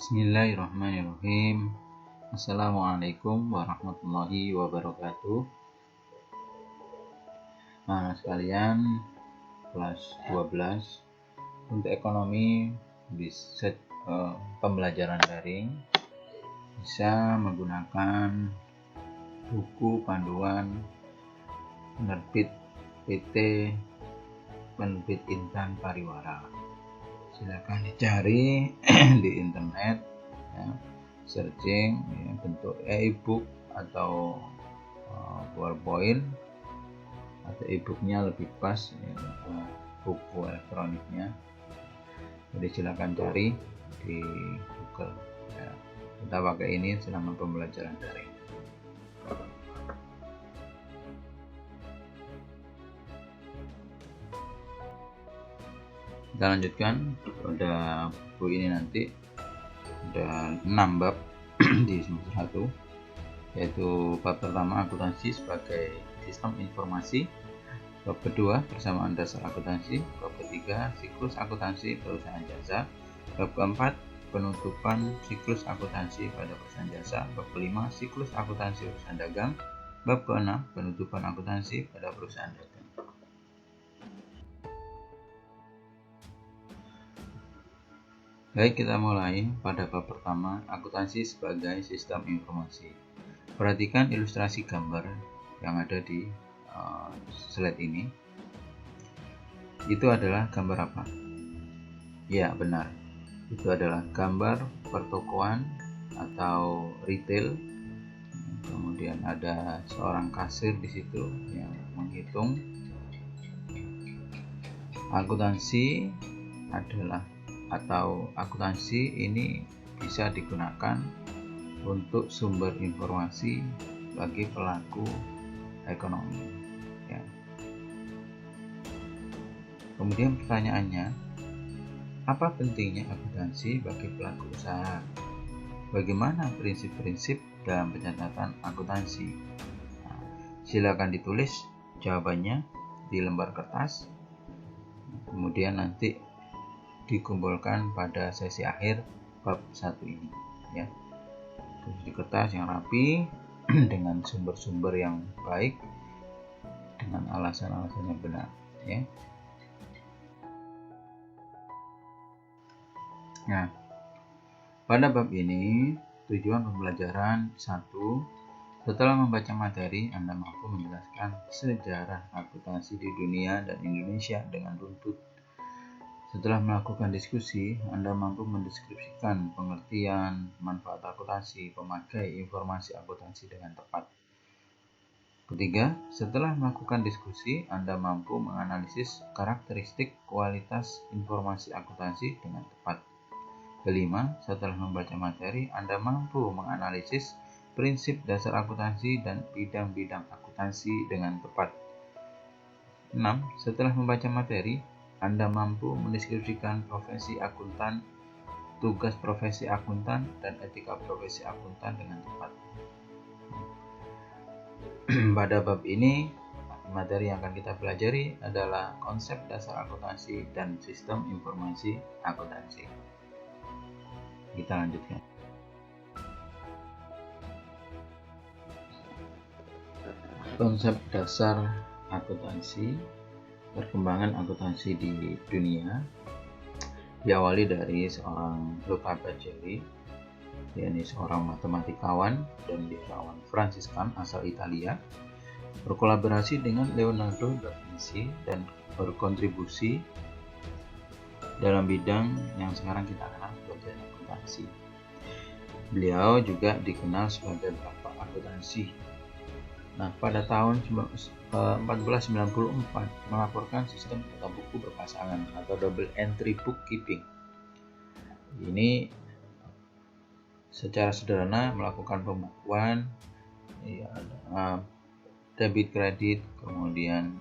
Bismillahirrahmanirrahim. Assalamualaikum warahmatullahi wabarakatuh. Nah, sekalian kelas 12 untuk ekonomi bisa pembelajaran daring bisa menggunakan buku panduan penerbit PT Penerbit Intan Pariwara. Silakan dicari di internet, ya, searching ya, bentuk e-book atau PowerPoint atau e-booknya lebih pas ya, buku elektroniknya. Jadi silakan cari di Google. Ya, kita pakai ini selama pembelajaran daring. Kita lanjutkan pada buku ini. Nanti ada 6 bab di semester 1, yaitu bab pertama akuntansi sebagai sistem informasi, bab kedua persamaan dasar akuntansi, bab ketiga siklus akuntansi perusahaan jasa, bab keempat penutupan siklus akuntansi pada perusahaan jasa, bab kelima siklus akuntansi perusahaan dagang, bab keenam penutupan akuntansi pada perusahaan dagang. Baik, kita mulai pada bab pertama, akuntansi sebagai sistem informasi. Perhatikan ilustrasi gambar yang ada di slide ini. Itu adalah gambar apa? Ya, benar. Itu adalah gambar pertokoan atau retail. Kemudian ada seorang kasir di situ yang menghitung. Akuntansi akuntansi ini bisa digunakan untuk sumber informasi bagi pelaku ekonomi. Ya. Kemudian pertanyaannya, apa pentingnya akuntansi bagi pelaku usaha? Bagaimana prinsip-prinsip dalam pencatatan akuntansi? Nah, silakan ditulis jawabannya di lembar kertas. Kemudian nanti dikumpulkan pada sesi akhir bab 1 ini, ya. Tulis di kertas yang rapi dengan sumber-sumber yang baik, dengan alasan-alasan yang benar, ya. Nah, pada bab ini tujuan pembelajaran 1, setelah membaca materi Anda mampu menjelaskan sejarah akuntansi di dunia dan Indonesia dengan runtut. Setelah melakukan diskusi, Anda mampu mendeskripsikan pengertian, manfaat akuntansi, pemakai informasi akuntansi dengan tepat. Ketiga, setelah melakukan diskusi, Anda mampu menganalisis karakteristik kualitas informasi akuntansi dengan tepat. Kelima, setelah membaca materi, Anda mampu menganalisis prinsip dasar akuntansi dan bidang-bidang akuntansi dengan tepat. 6. Setelah membaca materi, Anda mampu mendeskripsikan profesi akuntan, tugas profesi akuntan, dan etika profesi akuntan dengan tepat. Pada bab ini, materi yang akan kita pelajari adalah konsep dasar akuntansi dan sistem informasi akuntansi. Kita lanjutkan. Konsep dasar akuntansi. Perkembangan akuntansi di dunia diawali dari seorang Luca Pacelli, yakni seorang matematikawan dan biarawan Fransiskan asal Italia, berkolaborasi dengan Leonardo da Vinci dan berkontribusi dalam bidang yang sekarang kita kenal sebagai akuntansi. Beliau juga dikenal sebagai bapak akuntansi. Nah, pada tahun 1494 melaporkan sistem tata buku berpasangan atau double entry bookkeeping. Ini secara sederhana melakukan pembukuan, ya, debit kredit, kemudian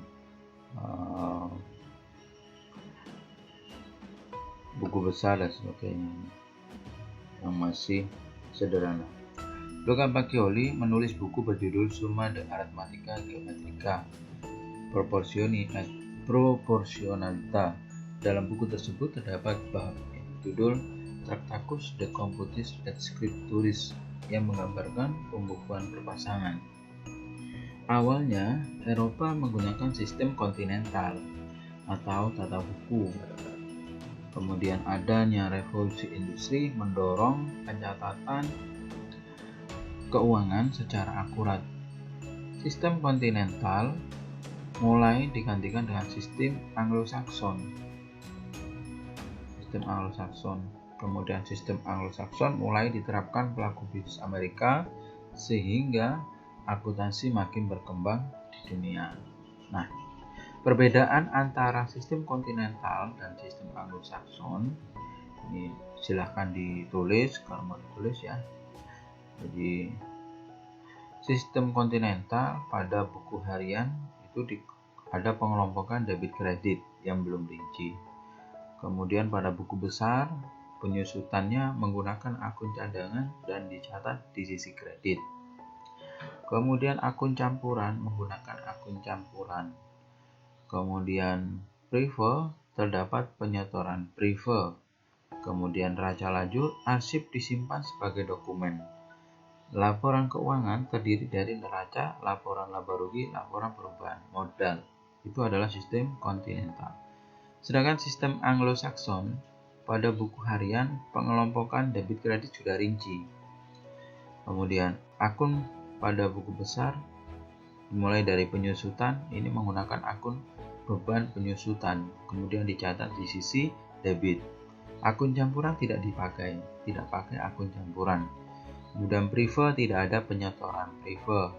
buku besar dan sebagainya, yang masih sederhana. Luca Pacioli menulis buku berjudul Summa de Arithmetica Geometrica Proportionalita. Dalam buku tersebut terdapat bab yang berjudul Tractatus de Computis et Scripturis yang menggambarkan pembukuan berpasangan. Awalnya, Eropa menggunakan sistem kontinental atau tata buku. Kemudian adanya revolusi industri mendorong pencatatan keuangan secara akurat. Sistem kontinental mulai digantikan dengan sistem Anglo-Saxon. Kemudian sistem Anglo-Saxon mulai diterapkan pelaku bisnis Amerika sehingga akuntansi makin berkembang di dunia. Nah, perbedaan antara sistem kontinental dan sistem Anglo-Saxon ini silahkan ditulis kalau mau ditulis ya. Jadi sistem kontinental pada buku harian itu ada pengelompokan debit kredit yang belum rinci. Kemudian pada buku besar penyusutannya menggunakan akun cadangan dan dicatat di sisi kredit. Kemudian akun campuran menggunakan akun campuran. Kemudian prive terdapat penyetoran prive. Kemudian raca lajur arsip disimpan sebagai dokumen. Laporan keuangan terdiri dari neraca, laporan laba rugi, laporan perubahan modal. Itu adalah sistem kontinental. Sedangkan sistem Anglo-Saxon pada buku harian pengelompokan debit kredit sudah rinci. Kemudian akun pada buku besar dimulai dari penyusutan, ini menggunakan akun beban penyusutan, kemudian dicatat di sisi debit. Akun campuran tidak pakai akun campuran. Kemudian prive tidak ada penyetoran prive.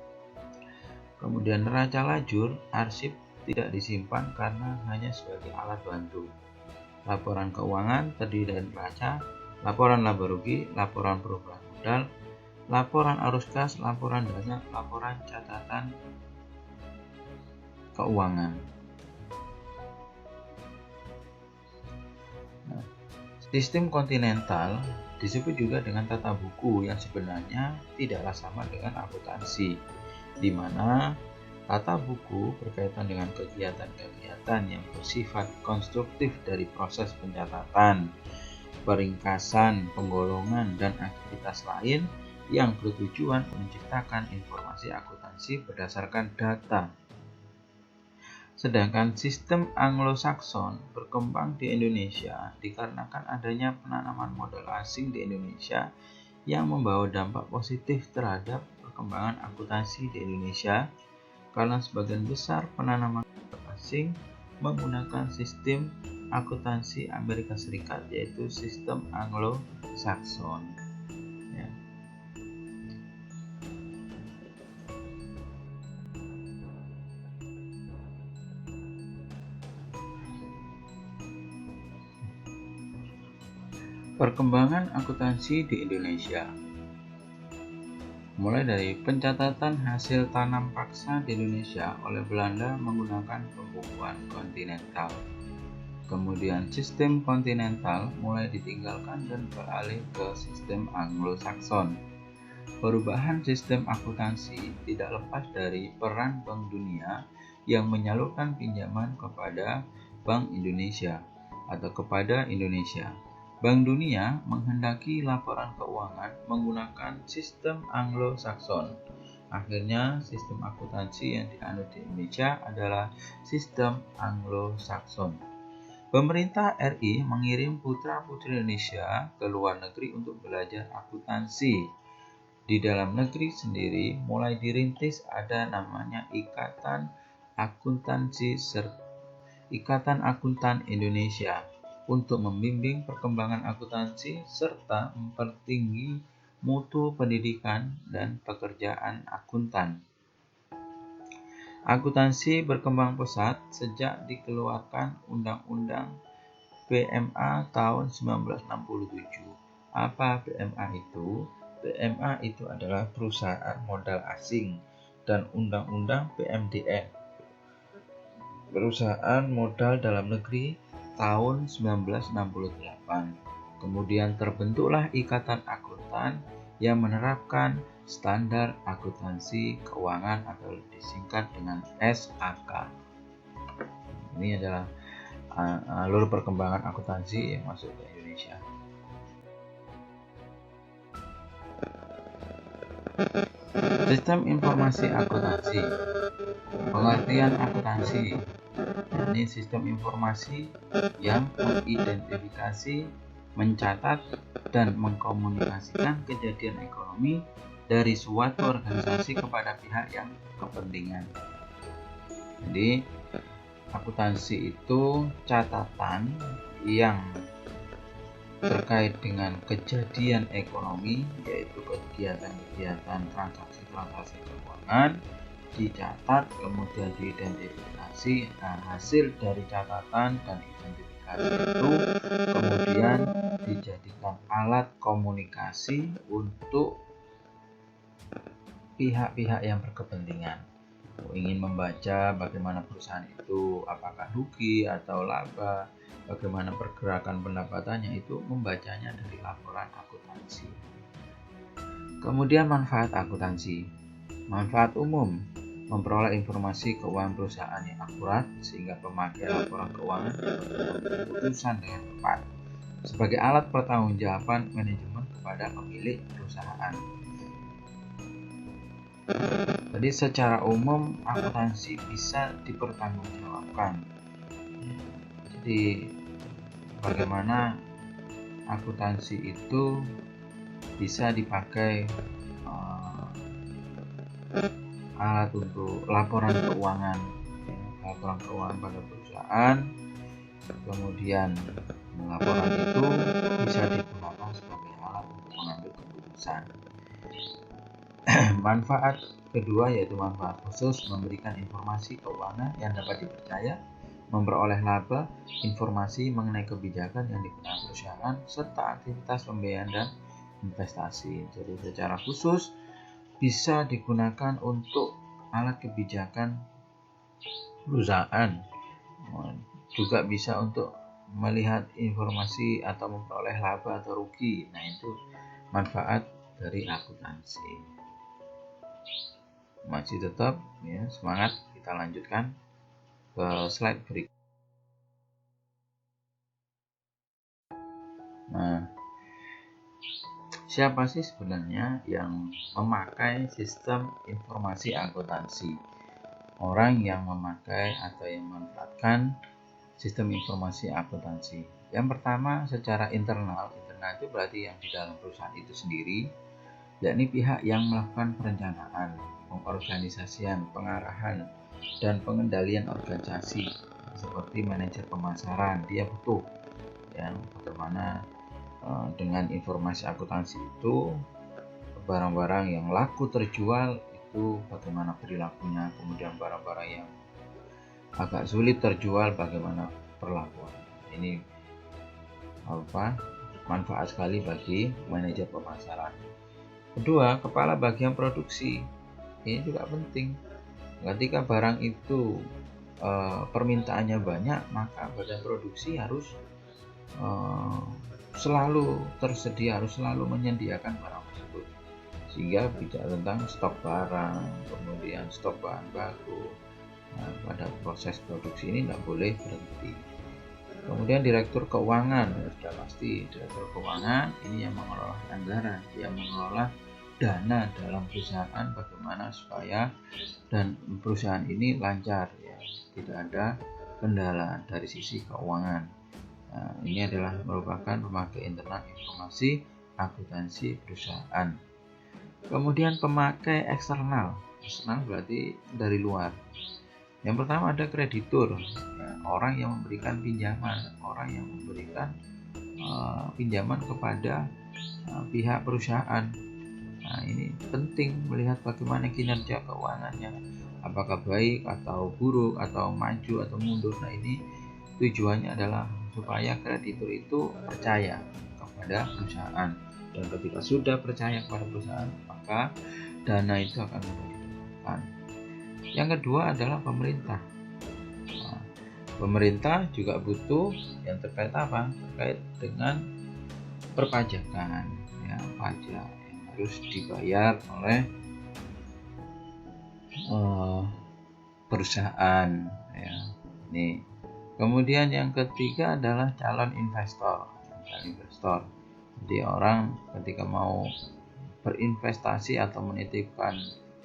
Kemudian neraca lajur arsip tidak disimpan karena hanya sebagai alat bantu. Laporan keuangan terdiri dari neraca, laporan laba rugi, laporan perubahan modal, laporan arus kas, laporan dana, laporan catatan keuangan. Nah, sistem kontinental disebut juga dengan tata buku yang sebenarnya tidaklah sama dengan akuntansi, di mana tata buku berkaitan dengan kegiatan-kegiatan yang bersifat konstruktif dari proses pencatatan, peringkasan, penggolongan, dan aktivitas lain yang bertujuan menciptakan informasi akuntansi berdasarkan data. Sedangkan sistem Anglo-Saxon berkembang di Indonesia dikarenakan adanya penanaman modal asing di Indonesia yang membawa dampak positif terhadap perkembangan akuntansi di Indonesia, karena sebagian besar penanaman modal asing menggunakan sistem akuntansi Amerika Serikat, yaitu sistem Anglo-Saxon. Ya. Perkembangan akuntansi di Indonesia mulai dari pencatatan hasil tanam paksa di Indonesia oleh Belanda menggunakan pembukuan kontinental. Kemudian sistem kontinental mulai ditinggalkan dan beralih ke sistem Anglo-Saxon. Perubahan sistem akuntansi tidak lepas dari peran Bank Dunia yang menyalurkan pinjaman kepada Bank Indonesia atau kepada Indonesia. Bank Dunia menghendaki laporan keuangan menggunakan sistem Anglo-Saxon. Akhirnya, sistem akuntansi yang dianut di Indonesia adalah sistem Anglo-Saxon. Pemerintah RI mengirim putra-putri Indonesia ke luar negeri untuk belajar akuntansi. Di dalam negeri sendiri mulai dirintis ada namanya Ikatan Akuntan Indonesia untuk membimbing perkembangan akuntansi serta mempertinggi mutu pendidikan dan pekerjaan akuntan. Akuntansi berkembang pesat sejak dikeluarkan Undang-Undang PMA tahun 1967. Apa PMA itu? PMA itu adalah perusahaan modal asing, dan Undang-Undang PMDN, perusahaan modal dalam negeri, tahun 1968. Kemudian terbentuklah Ikatan Akuntan yang menerapkan standar akuntansi keuangan atau disingkat dengan SAK. Ini adalah alur perkembangan akuntansi yang masuk ke Indonesia. Sistem informasi akuntansi. Pengertian akuntansi, yakni sistem informasi yang mengidentifikasi, mencatat, dan mengkomunikasikan kejadian ekonomi dari suatu organisasi kepada pihak yang kepentingan. Jadi, akuntansi itu catatan yang terkait dengan kejadian ekonomi, yaitu kegiatan-kegiatan transaksi-transaksi keuangan, dicatat, kemudian diidentifikasi. Hasil dari catatan dan identifikasi itu kemudian dijadikan alat komunikasi untuk pihak-pihak yang berkepentingan. Ingin membaca bagaimana perusahaan itu, apakah rugi atau laba, bagaimana pergerakan pendapatannya, itu membacanya dari laporan akuntansi. Kemudian manfaat akuntansi. Manfaat umum, memperoleh informasi keuangan perusahaan yang akurat sehingga pemakai laporan keuangan dapat mengambil keputusan dengan tepat sebagai alat pertanggungjawaban manajemen kepada pemilik perusahaan. Jadi secara umum akuntansi bisa dipertanggungjawabkan. Jadi bagaimana akuntansi itu bisa dipakai alat untuk laporan keuangan pada perusahaan. Kemudian laporan itu bisa digunakan sebagai alat untuk mengambil keputusan. Manfaat kedua yaitu manfaat khusus, memberikan informasi keuangan yang dapat dipercaya, memperoleh laba, informasi mengenai kebijakan yang digunakan perusahaan, serta aktivitas pembiayaan dan investasi. Jadi secara khusus bisa digunakan untuk alat kebijakan perusahaan, juga bisa untuk melihat informasi atau memperoleh laba atau rugi. Nah, itu manfaat dari akuntansi. Masih tetap ya, semangat, kita lanjutkan ke slide berikut. Nah, siapa sih sebenarnya yang memakai sistem informasi akuntansi? Orang yang memakai atau yang memanfaatkan sistem informasi akuntansi. Yang pertama secara internal itu berarti yang di dalam perusahaan itu sendiri, yakni pihak yang melakukan perencanaan, pengorganisasian, pengarahan, dan pengendalian organisasi seperti manajer pemasaran. Dia butuh ya bagaimana dengan informasi akuntansi itu barang-barang yang laku terjual itu bagaimana perilakunya, kemudian barang-barang yang agak sulit terjual bagaimana perlakuan. Ini manfaat sekali bagi manajer pemasaran. Kedua, kepala bagian produksi. Ini juga penting. Ketika barang itu permintaannya banyak, maka bagian produksi harus selalu tersedia, harus selalu menyediakan barang tersebut. Sehingga bicara tentang stok barang, kemudian stok bahan baku. Nah, pada proses produksi ini tidak boleh berhenti. Kemudian direktur keuangan, sudah pasti direktur keuangan ini yang mengelola anggaran, yang mengelola dana dalam perusahaan, bagaimana supaya dan perusahaan ini lancar ya, tidak ada kendala dari sisi keuangan. Nah, ini adalah merupakan pemakai internal informasi akuntansi perusahaan. Kemudian pemakai eksternal berarti dari luar. Yang pertama ada kreditur, orang yang memberikan pinjaman, orang yang memberikan pinjaman kepada pihak perusahaan. Nah, ini penting melihat bagaimana kinerja keuangannya, apakah baik atau buruk atau maju atau mundur. Nah, ini tujuannya adalah supaya kreditur itu percaya kepada perusahaan, dan ketika sudah percaya kepada perusahaan maka dana itu akan diberikan. Yang kedua adalah pemerintah. Nah, pemerintah juga butuh yang terkait apa? Terkait dengan perpajakan, ya, pajak yang harus dibayar oleh perusahaan. Ya. Ini. Kemudian yang ketiga adalah calon investor. Jadi orang ketika mau berinvestasi atau menitipkan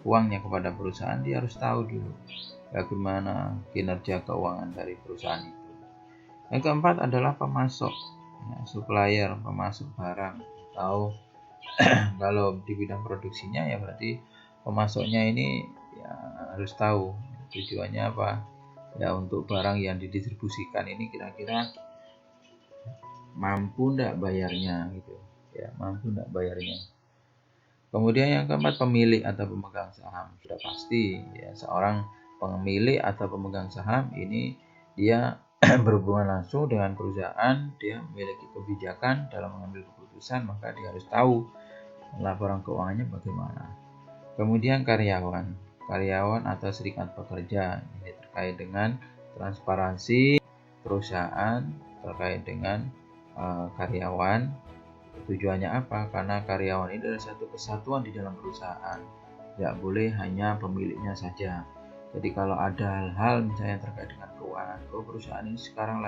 uangnya kepada perusahaan, dia harus tahu dulu bagaimana kinerja keuangan dari perusahaan itu. Yang keempat adalah pemasok, ya, supplier, pemasok barang, atau kalau di bidang produksinya ya berarti pemasoknya ini ya harus tahu tujuannya apa, ya untuk barang yang didistribusikan ini kira-kira mampu enggak bayarnya gitu ya, mampu enggak bayarnya. Kemudian yang keempat, pemilik atau pemegang saham. Sudah pasti ya, seorang pemilik atau pemegang saham ini dia berhubungan langsung dengan perusahaan, dia memiliki kebijakan dalam mengambil keputusan, maka dia harus tahu laporan keuangannya bagaimana. Kemudian karyawan atau serikat pekerja, ini terkait dengan transparansi perusahaan terkait dengan karyawan. Tujuannya apa? Karena karyawan ini adalah satu kesatuan di dalam perusahaan, tidak boleh hanya pemiliknya saja. Jadi kalau ada hal-hal misalnya terkait dengan keuangan, perusahaan ini sekarang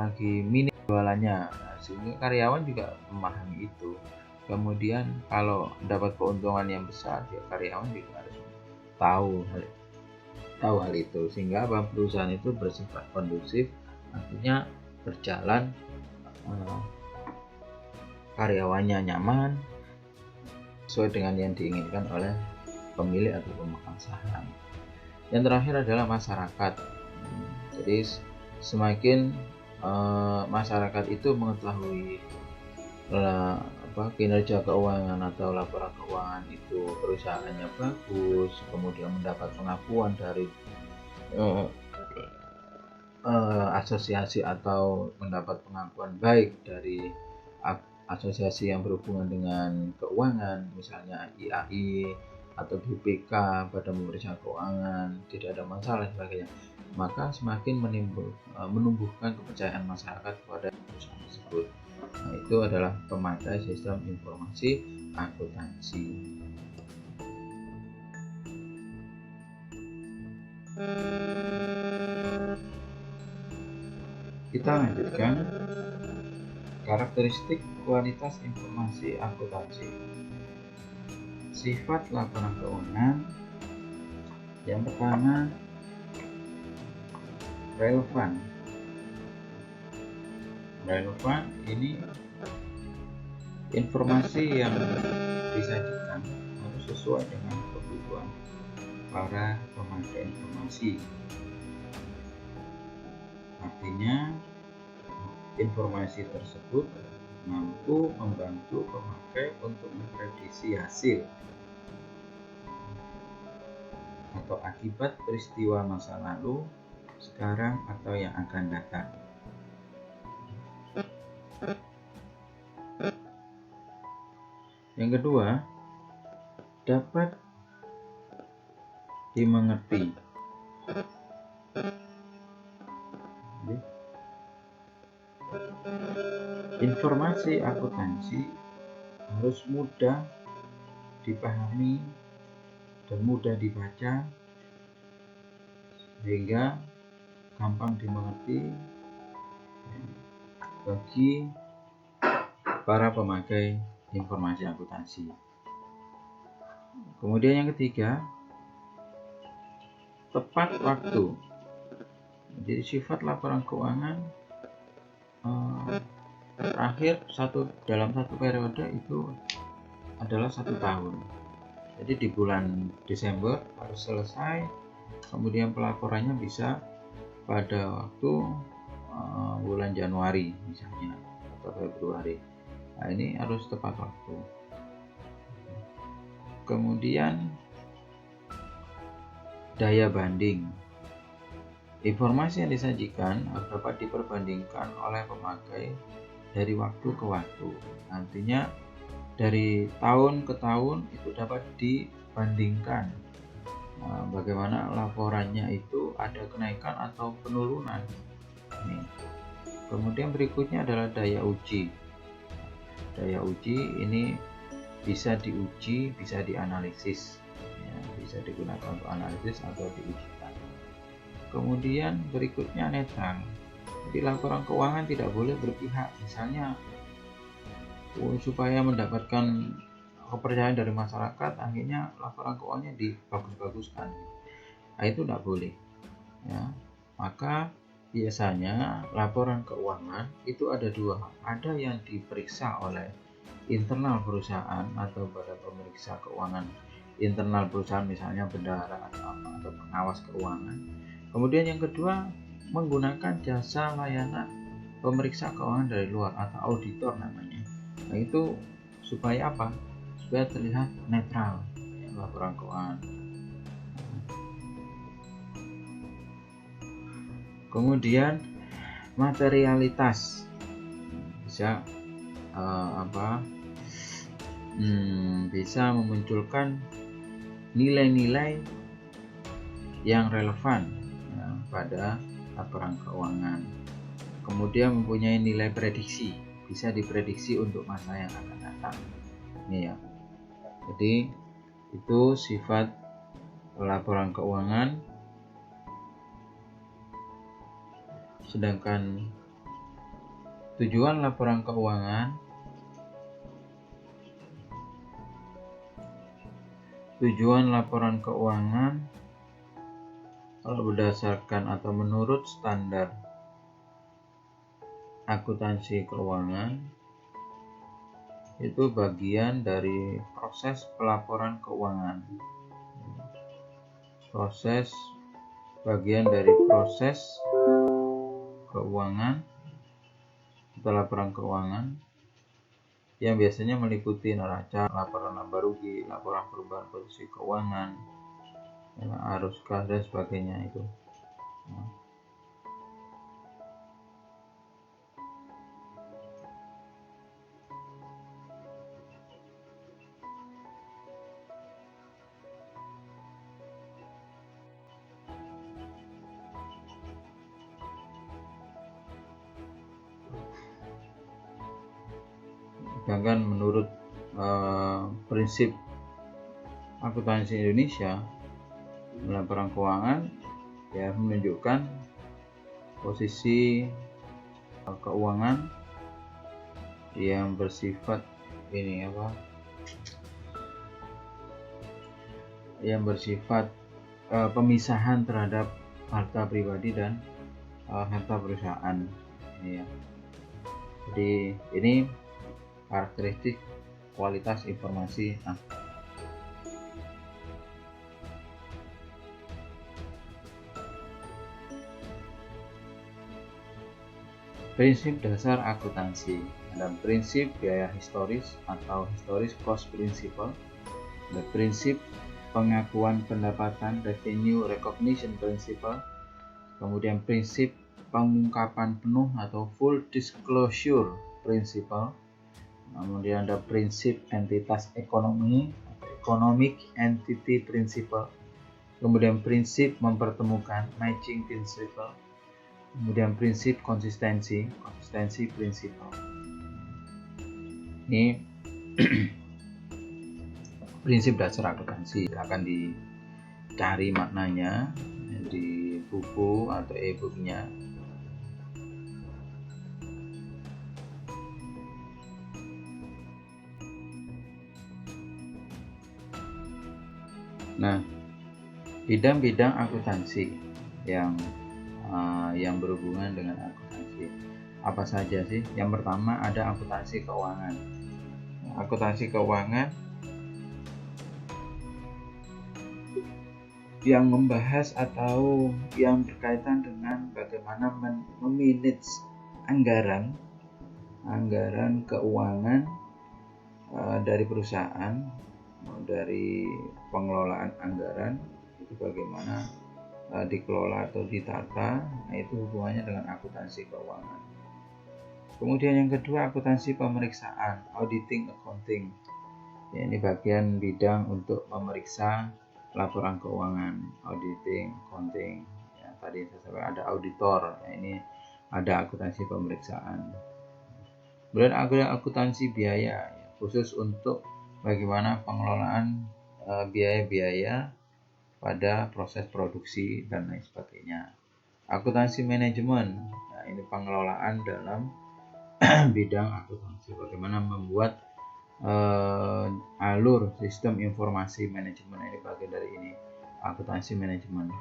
lagi minim jualannya, sehingga karyawan juga memahami itu. Kemudian kalau dapat keuntungan yang besar, ya karyawan juga harus tahu hal itu, sehingga perusahaan itu bersifat kondusif, artinya berjalan, karyawannya nyaman sesuai dengan yang diinginkan oleh pemilik atau pemegang saham. Yang terakhir adalah masyarakat. Jadi semakin masyarakat itu mengetahui kinerja keuangan atau laporan keuangan itu perusahaannya bagus, kemudian mendapat pengakuan dari asosiasi atau mendapat pengakuan baik dari asosiasi yang berhubungan dengan keuangan, misalnya IAI atau BPK, Badan Pemeriksa Keuangan, tidak ada masalah sebagainya, maka semakin menumbuhkan kepercayaan masyarakat kepada perusahaan tersebut. Nah, itu adalah pemakai sistem informasi akuntansi. Kita lanjutkan karakteristik kualitas informasi akuntansi. Sifat laporan keuangan. Yang pertama, relevan. Relevan ini informasi yang disajikan harus sesuai dengan kebutuhan para pemakai informasi. Artinya informasi tersebut mampu membantu pemakai untuk memprediksi hasil atau akibat peristiwa masa lalu, sekarang, atau yang akan datang. Yang kedua, dapat dimengerti. Informasi akuntansi harus mudah dipahami dan mudah dibaca sehingga gampang dimengerti bagi para pemakai informasi akuntansi. Kemudian yang ketiga, tepat waktu. Jadi sifat laporan keuangan terakhir dalam satu periode itu adalah 1 tahun. Jadi di bulan Desember harus selesai, kemudian pelaporannya bisa pada waktu bulan Januari misalnya atau Februari. Nah, ini harus tepat waktu. Kemudian daya banding. Informasi yang disajikan dapat diperbandingkan oleh pemakai dari waktu ke waktu. Artinya dari tahun ke tahun itu dapat dibandingkan bagaimana laporannya itu ada kenaikan atau penurunan. Kemudian berikutnya adalah daya uji. Daya uji ini bisa diuji, bisa dianalisis, ya, bisa digunakan untuk analisis atau diujikan. Kemudian berikutnya netral. Jadi laporan keuangan tidak boleh berpihak. Misalnya supaya mendapatkan kepercayaan dari masyarakat, akhirnya laporan keuangannya dibagus-baguskan. Nah, itu tidak boleh ya. Maka biasanya laporan keuangan itu ada dua, ada yang diperiksa oleh internal perusahaan atau pada pemeriksa keuangan internal perusahaan, misalnya bendahara atau pengawas keuangan. Kemudian yang kedua, menggunakan jasa layanan pemeriksa keuangan dari luar atau auditor namanya. Nah, itu supaya apa? Supaya terlihat netral ya, laporan keuangan. Kemudian materialitas bisa bisa memunculkan nilai-nilai yang relevan ya, pada laporan keuangan. Kemudian mempunyai nilai prediksi, bisa diprediksi untuk masa yang akan datang. Ini ya. Jadi itu sifat laporan keuangan. Sedangkan tujuan laporan keuangan kalau berdasarkan atau menurut standar akuntansi keuangan itu bagian dari proses pelaporan keuangan. Bagian dari proses keuangan atau laporan keuangan yang biasanya meliputi neraca, laporan laba rugi, laporan perubahan posisi keuangan, arus kas dan sebagainya itu. Sedangkan menurut prinsip akuntansi Indonesia, laporan keuangan ya menunjukkan posisi keuangan yang bersifat pemisahan terhadap harta pribadi dan harta perusahaan ya. Jadi ini karakteristik kualitas informasi. Prinsip dasar akuntansi. Dalam prinsip biaya historis atau historis cost principle, ada prinsip pengakuan pendapatan revenue recognition principle, kemudian prinsip pengungkapan penuh atau full disclosure principle, kemudian ada prinsip entitas ekonomi atau economic entity principle, kemudian prinsip mempertemukan matching principle, kemudian prinsip konsistensi prinsipal. Ini prinsip dasar akuntansi, akan dicari maknanya di buku atau e-booknya. Nah, bidang-bidang akuntansi yang berhubungan dengan akuntansi apa saja sih? Yang pertama ada akuntansi keuangan. Akuntansi keuangan yang membahas atau yang berkaitan dengan bagaimana memanage anggaran keuangan dari perusahaan, dari pengelolaan anggaran itu bagaimana dikelola atau ditata. Nah, itu hubungannya dengan akuntansi keuangan. Kemudian yang kedua akuntansi pemeriksaan, auditing accounting. Ya, ini bagian bidang untuk memeriksa laporan keuangan, auditing accounting. Ya, tadi saya sampaikan ada auditor. Ya, ini ada akuntansi pemeriksaan. Kemudian ada akuntansi biaya, ya, khusus untuk bagaimana pengelolaan biaya-biaya pada proses produksi dan lain sebagainya. Akuntansi manajemen, nah ini pengelolaan dalam bidang akuntansi, bagaimana membuat alur sistem informasi manajemen. Ini bagian dari ini, akuntansi manajemen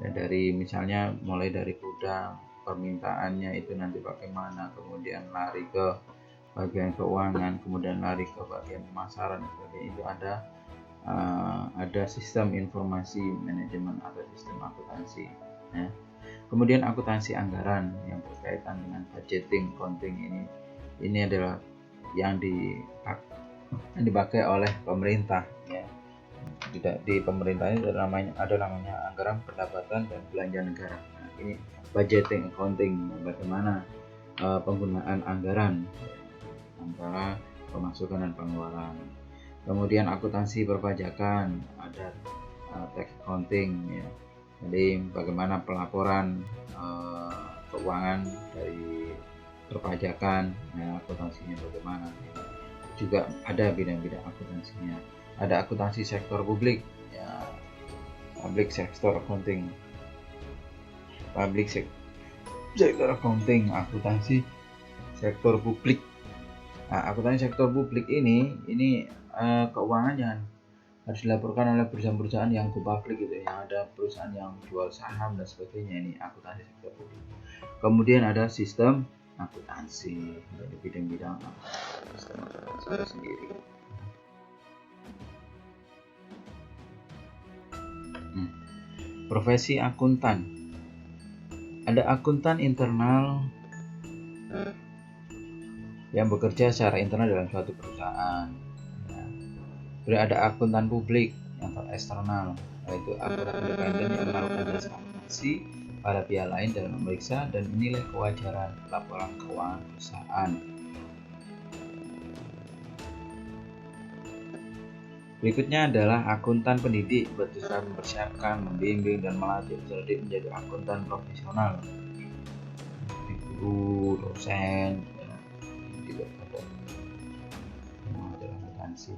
ya, dari misalnya mulai dari gudang, permintaannya itu nanti bagaimana, kemudian lari ke bagian keuangan, kemudian lari ke bagian pemasaran dan sebagainya. Itu ada sistem informasi manajemen atau sistem akuntansi ya. Kemudian akuntansi anggaran yang berkaitan dengan budgeting, accounting, ini adalah yang dipakai oleh pemerintah ya. Tidak, di pemerintah ini ada namanya anggaran pendapatan dan belanja negara. Nah, ini budgeting, accounting, bagaimana penggunaan anggaran antara pemasukan dan pengeluaran. Kemudian akuntansi perpajakan, ada tax accounting ya. Jadi bagaimana pelaporan keuangan dari perpajakan, nah akuntansinya bagaimana. Juga ada bidang-bidang akuntansinya. Ada akuntansi sektor publik ya, public sector accounting, sector accounting, akuntansi sektor publik. Nah, akuntansi sektor publik ini keuangannya harus dilaporkan oleh perusahaan-perusahaan yang go public gitu ya, ada perusahaan yang jual saham dan sebagainya. Ini akuntansi sektor publik. Kemudian ada sistem akuntansi dari bidang-bidang sistem akuntansi sendiri. Profesi akuntan, ada akuntan internal yang bekerja secara internal dalam suatu perusahaan ya. Kemudian ada akuntan publik atau eksternal, yaitu akuntan independen yang melakukan jasa akuntansi pada pihak lain dalam memeriksa dan menilai kewajaran laporan keuangan perusahaan. Berikutnya adalah akuntan pendidik, bertujuan mempersiapkan, membimbing, dan melatih peserta didik menjadi akuntan profesional. Guru, dosen, tidak ada akuntansi.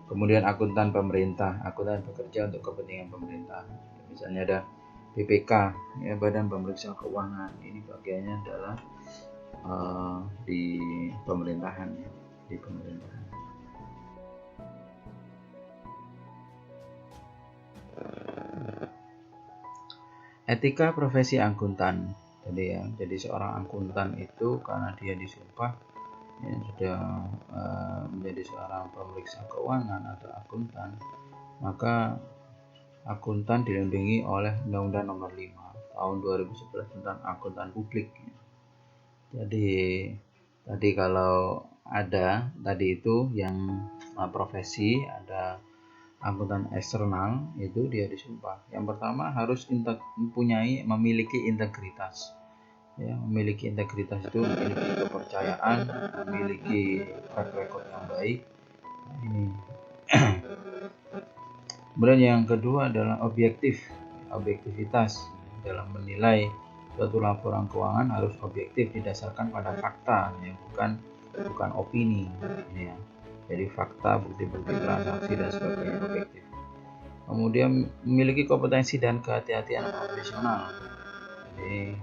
Kemudian akuntan pemerintah, akuntan bekerja untuk kepentingan pemerintah. Misalnya ada BPK, ya, Badan Pemeriksa Keuangan. Ini bagiannya adalah di pemerintahan, ya, di pemerintahan. Etika profesi akuntan. Jadi seorang akuntan itu karena dia disumpah ya, sudah menjadi seorang pemeriksa keuangan atau akuntan, maka akuntan dilindungi oleh Undang-Undang Nomor 5 Tahun 2011 tentang akuntan publik. Jadi tadi kalau ada tadi itu yang profesi, ada akuntan eksternal, itu dia disumpah. Yang pertama harus memiliki integritas. Ya, memiliki integritas itu memiliki kepercayaan, memiliki track record yang baik. Nah, ini. Kemudian yang kedua adalah objektivitas dalam menilai suatu laporan keuangan harus objektif didasarkan pada fakta, ya, bukan opini. Ya. Jadi fakta, bukti-bukti transaksi dan sebagainya objektif. Kemudian memiliki kompetensi dan kehati-hatian profesional. Jadi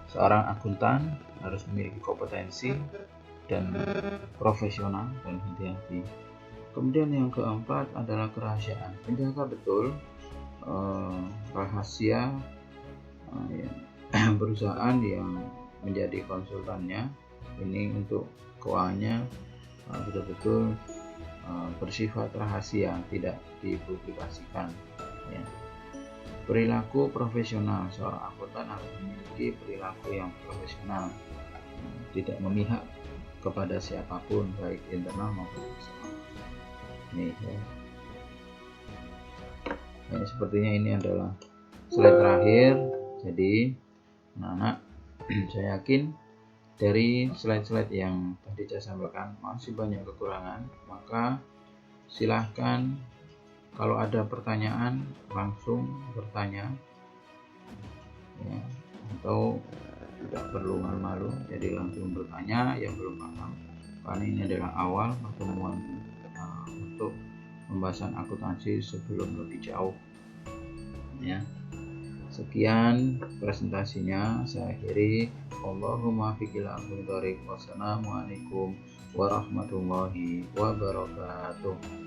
seorang akuntan harus memiliki kompetensi dan profesional dan hati-hati. Kemudian yang keempat adalah kerahasiaan. Menjaga betul rahasia perusahaan yang menjadi konsultannya. Ini untuk keuangannya betul-betul bersifat rahasia, tidak dipublikasikan. Ya. Perilaku profesional, seorang akuntan harus memiliki perilaku yang profesional, tidak memihak kepada siapapun, baik internal maupun eksternal. Nih, ya. Ini sepertinya ini adalah slide terakhir. Jadi, anak-anak, saya yakin dari slide-slide yang tadi saya sampaikan masih banyak kekurangan, maka silahkan kalau ada pertanyaan langsung bertanya ya, atau tidak perlu malu-malu, jadi langsung bertanya yang belum paham, karena ini adalah awal pertemuan untuk pembahasan akuntansi sebelum lebih jauh ya. Sekian presentasinya, saya akhiri. Allahumma fiqil aqwim thoriq. Wassalamualaikum warahmatullahi wabarakatuh.